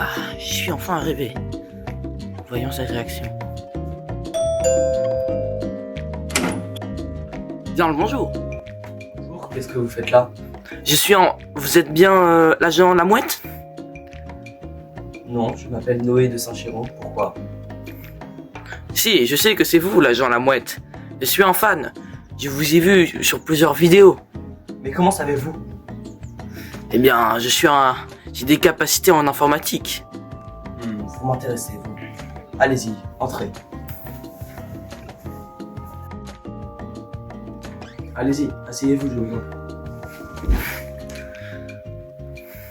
Ah, je suis enfin arrivé. Voyons sa réaction. Bien le bonjour. Bonjour, qu'est-ce que vous faites là? Vous êtes bien l'agent Lamouette? Non, je m'appelle Noé de Saint-Chiron, pourquoi? Si, je sais que c'est vous l'agent Lamouette. Je suis un fan. Je vous ai vu sur plusieurs vidéos. Mais comment savez-vous? Eh bien, j'ai des capacités en informatique. Vous m'intéressez, vous. Allez-y, entrez. Allez-y, asseyez-vous, je vous en prie.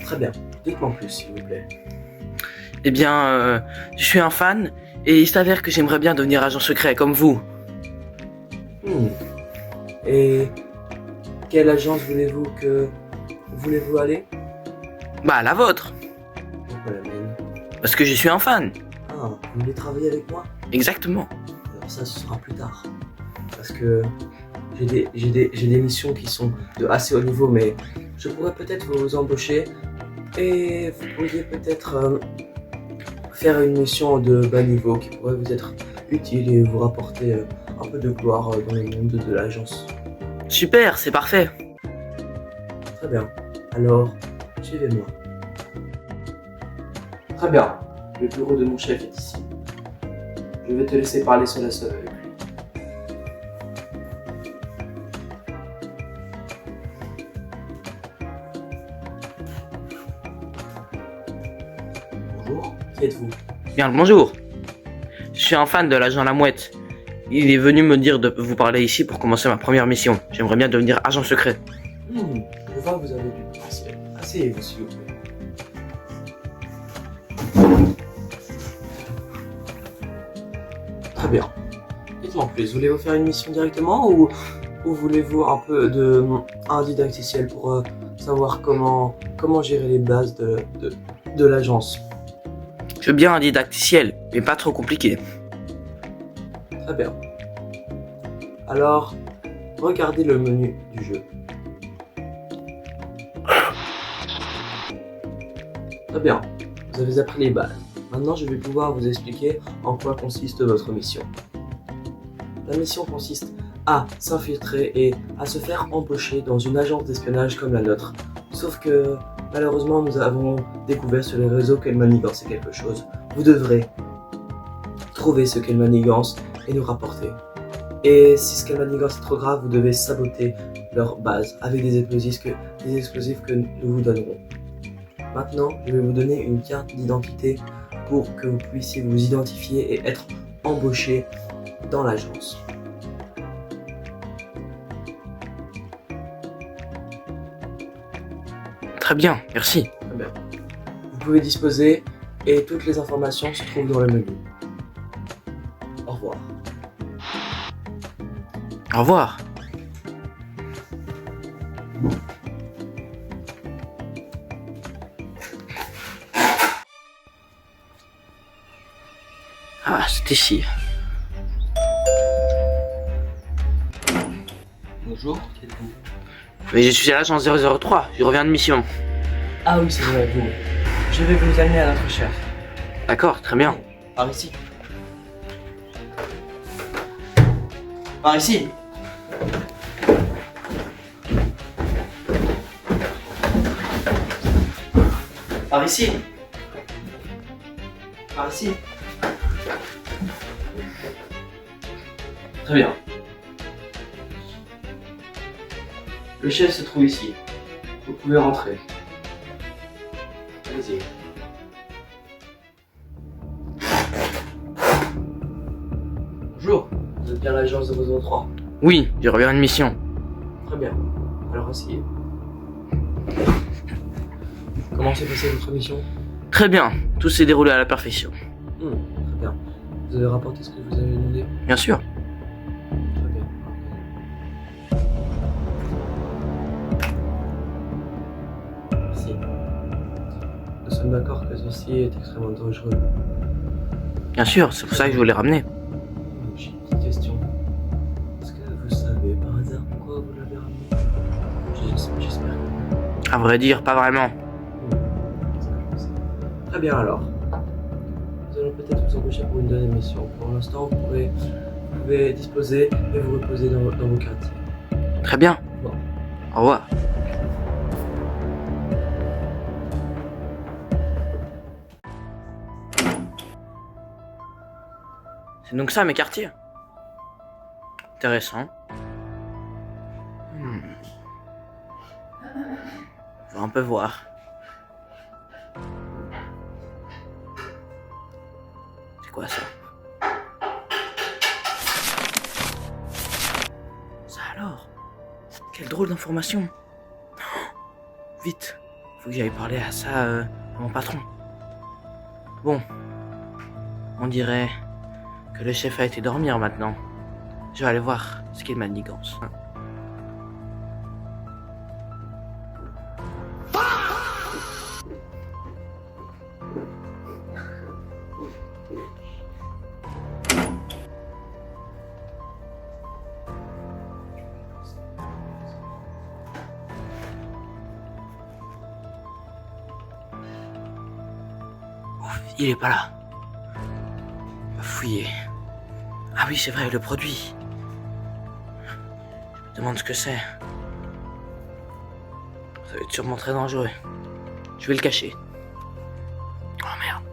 Très bien, dites-moi en plus, s'il vous plaît. Eh bien, je suis un fan et il s'avère que j'aimerais bien devenir agent secret comme vous. Et quelle agence voulez-vous aller? Bah, la vôtre. Pourquoi la mienne? Parce que je suis un fan. Ah, vous voulez travailler avec moi? Exactement. Alors ça, ce sera plus tard. Parce que j'ai des missions qui sont de assez haut niveau, mais je pourrais peut-être vous embaucher et vous pourriez peut-être faire une mission de bas niveau qui pourrait vous être utile et vous rapporter un peu de gloire dans le monde de l'agence. Super, c'est parfait. Très bien. Alors, suivez-moi. Très bien. Le bureau de mon chef est ici. Je vais te laisser parler seul à seul avec lui. Bonjour, qui êtes-vous? Bien le bonjour. Je suis un fan de l'agent Lamouette. Il est venu me dire de vous parler ici pour commencer ma première mission. J'aimerais bien devenir agent secret. Je vois que vous avez du potentiel. Asseyez-vous, s'il vous plaît. Très bien. Dites-moi en plus, voulez-vous faire une mission directement ou voulez-vous un peu un didacticiel pour savoir comment gérer les bases de l'agence? Je veux bien un didacticiel, mais pas trop compliqué. Très bien. Alors, regardez le menu du jeu. Très bien, vous avez appris les bases. Maintenant, je vais pouvoir vous expliquer en quoi consiste votre mission. La mission consiste à s'infiltrer et à se faire embaucher dans une agence d'espionnage comme la nôtre. Sauf que, malheureusement, nous avons découvert sur les réseaux qu'elle manigance quelque chose. Vous devrez trouver ce qu'elle manigance et nous rapporter. Et si ce qu'elle manigance est trop grave, vous devez saboter leur base avec des explosifs que nous vous donnerons. Maintenant, je vais vous donner une carte d'identité pour que vous puissiez vous identifier et être embauché dans l'agence. Très bien, merci. Très bien. Vous pouvez disposer et toutes les informations se trouvent dans le menu. Au revoir. Au revoir. Ah, c'est ici. Bonjour, qui êtes-vous? Mais je suis à l'agence 003, je reviens de mission. Ah oui, c'est vrai, vous. Je vais vous amener à notre chef. D'accord, très bien. Par ici. Par ici. Par ici. Par ici. Très bien. Le chef se trouve ici. Vous pouvez rentrer. Allez-y. Bonjour, vous êtes bien l'agence 003. Oui, je reviens de mission. Très bien. Alors asseyez. Comment s'est passée votre mission? Très bien, tout s'est déroulé à la perfection. Très bien. Vous avez rapporté ce que je vous avez demandé? Bien sûr. Très bien. Merci. Nous sommes d'accord que ceci est extrêmement dangereux. Bien sûr, c'est pour ça que je voulais ramener. J'ai une petite question. Est-ce que vous savez par hasard pourquoi vous l'avez ramené? J'espère que... À vrai dire, pas vraiment. Ça, je sais. Très bien alors. Nous allons peut-être vous embaucher pour une deuxième mission. Pour l'instant, vous pouvez disposer et vous reposer dans vos quartiers. Très bien. Bon. Au revoir. C'est donc ça mes quartiers. Intéressant. On va un peu voir. C'est quoi ça? Ça alors? Quelle drôle d'information. Vite, faut que j'aille parler à ça à mon patron. Bon, on dirait que le chef a été dormir maintenant. Je vais aller voir ce qu'il manigance. Il est pas là. On va fouiller. Ah oui, c'est vrai, le produit. Je me demande ce que c'est. Ça va être sûrement très dangereux. Je vais le cacher. Oh merde.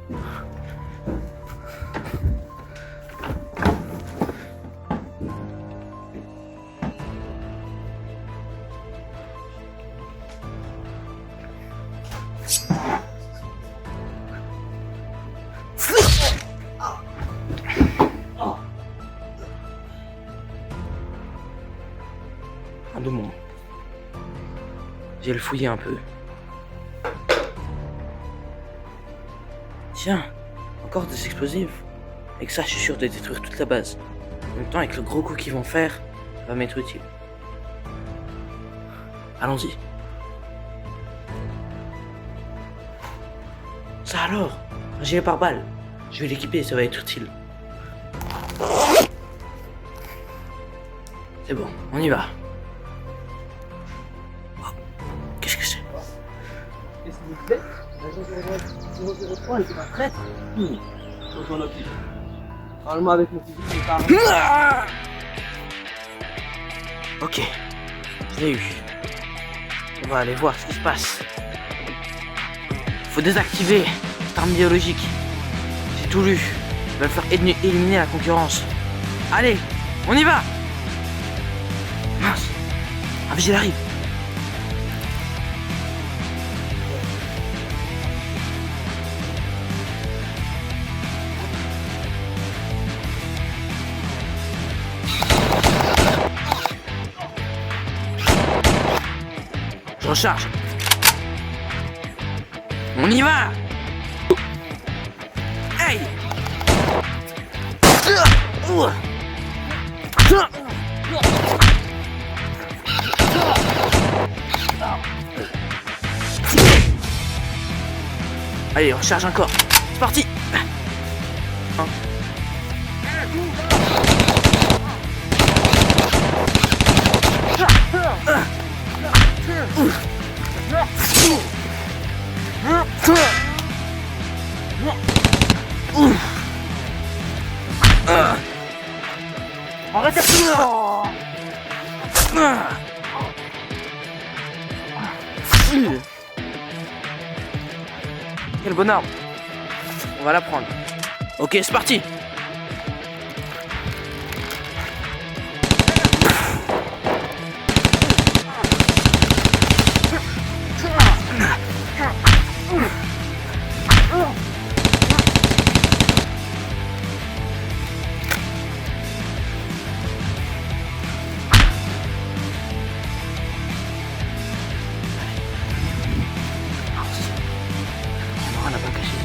Un de mon. J'ai le fouillé un peu. Tiens, encore des explosifs. Avec ça, je suis sûr de détruire toute la base. En même temps, avec le gros coup qu'ils vont faire, ça va m'être utile. Allons-y. Ça alors, un gilet pare-balles. Je vais l'équiper, ça va être utile. C'est bon, on y va. Qu'est-ce que c'est? Qu'est-ce que vous faites? L'agent 003 était pas prête? Oui, on s'en occupe. Parle-moi avec mon fusil, je parle. Ok, je l'ai eu. On va aller voir ce qui se passe. Faut désactiver cette arme biologique. J'ai tout lu. Il va faire éliminer la concurrence. Allez, on y va! Mince, un vigile arrive. Je recharge. On y va. Hey. Allez, on recharge encore. C'est parti. Arrêtez. Quelle bonne arme. On va la prendre. Ok, c'est parti. On n'a pas caché.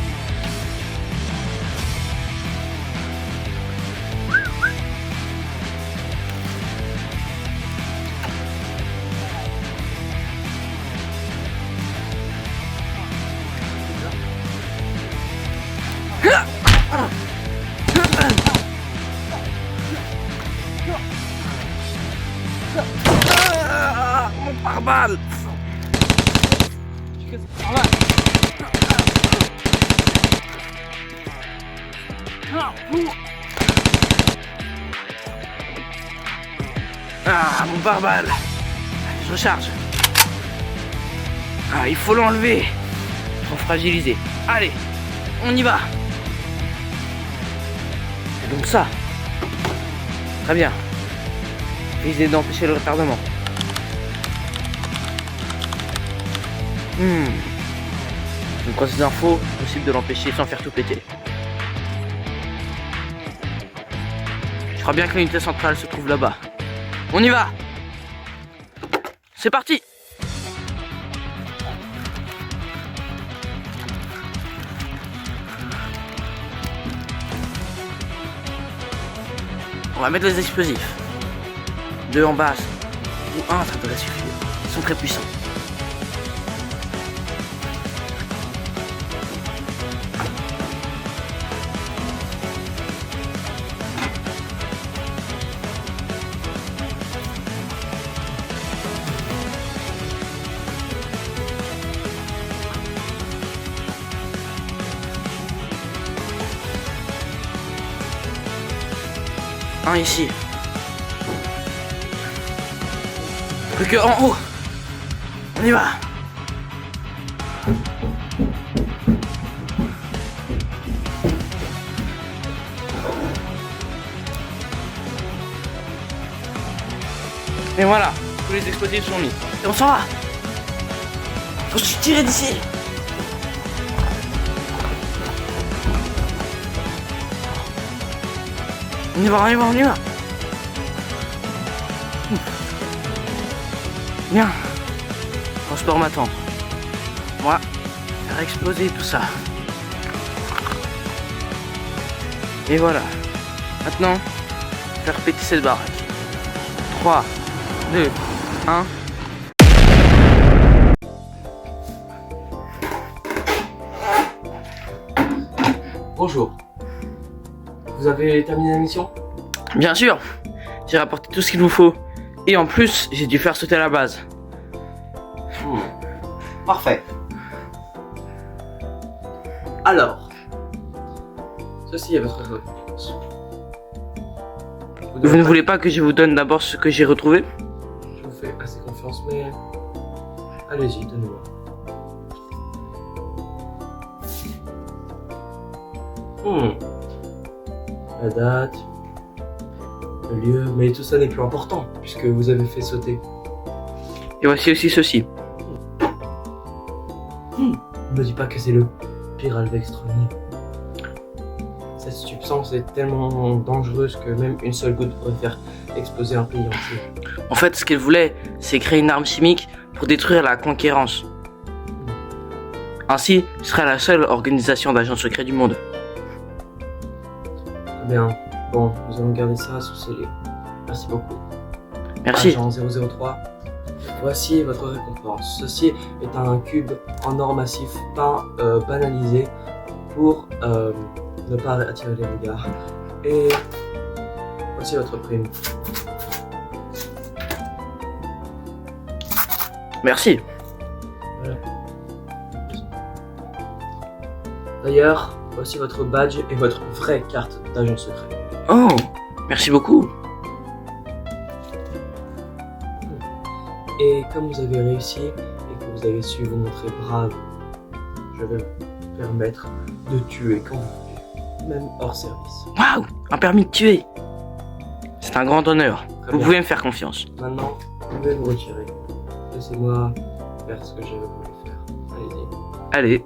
Mon pare-balles. Ah, mon pare-balles. Je recharge. Ah, il faut l'enlever. Trop fragilisé. Allez, on y va. C'est donc ça. Très bien. Viser d'empêcher le retardement. Donc, quand ces infos, possible de l'empêcher sans faire tout péter. Je crois bien que l'unité centrale se trouve là-bas. On y va. C'est parti. On va mettre les explosifs. 2 en base. Ou 1, ça devrait suffire. Ils sont très puissants. Un ici. Plus que en haut. On y va. Et voilà, tous les explosifs sont mis. Et on s'en va. Faut se tirer d'ici. On y va, on y va, on y va. Bien. Transport m'attend. Moi, faire exploser tout ça. Et voilà. Maintenant, faire péter cette baraque. 3, 2, 1. Bonjour. Vous avez terminé la mission? Bien sûr, j'ai rapporté tout ce qu'il vous faut. Et en plus, j'ai dû faire sauter la base. Parfait. Alors, ceci est votre réponse. Vous ne voulez pas que je vous donne d'abord ce que j'ai retrouvé? Je vous fais assez confiance, mais allez-y, donnez-moi. La date, le lieu, mais tout ça n'est plus important puisque vous avez fait sauter. Et voici aussi ceci. Ne me dis pas que c'est le pyralvextroni. Cette substance est tellement dangereuse que même une seule goutte pourrait faire exploser un pays entier. En fait, ce qu'elle voulait, c'est créer une arme chimique pour détruire la conquérance. Ainsi, ce sera la seule organisation d'agents secrets du monde. Très bien. Bon, nous allons garder ça sous scellé. Merci beaucoup. Merci. Agent 003. Voici votre récompense. Ceci est un cube en or massif peint banalisé pour ne pas attirer les regards. Et voici votre prime. Merci. Voilà. D'ailleurs, voici votre badge et votre vraie carte d'agent secret. Oh, merci beaucoup. Et comme vous avez réussi et que vous avez su vous montrer brave, je vais vous permettre de tuer quand vous voulez, même hors service. Waouh, un permis de tuer. C'est un grand honneur. Très Vous bien. pouvez me faire confiance. Maintenant, vous pouvez vous retirer. Laissez-moi faire ce que j'avais voulu faire. Allez-y. Allez.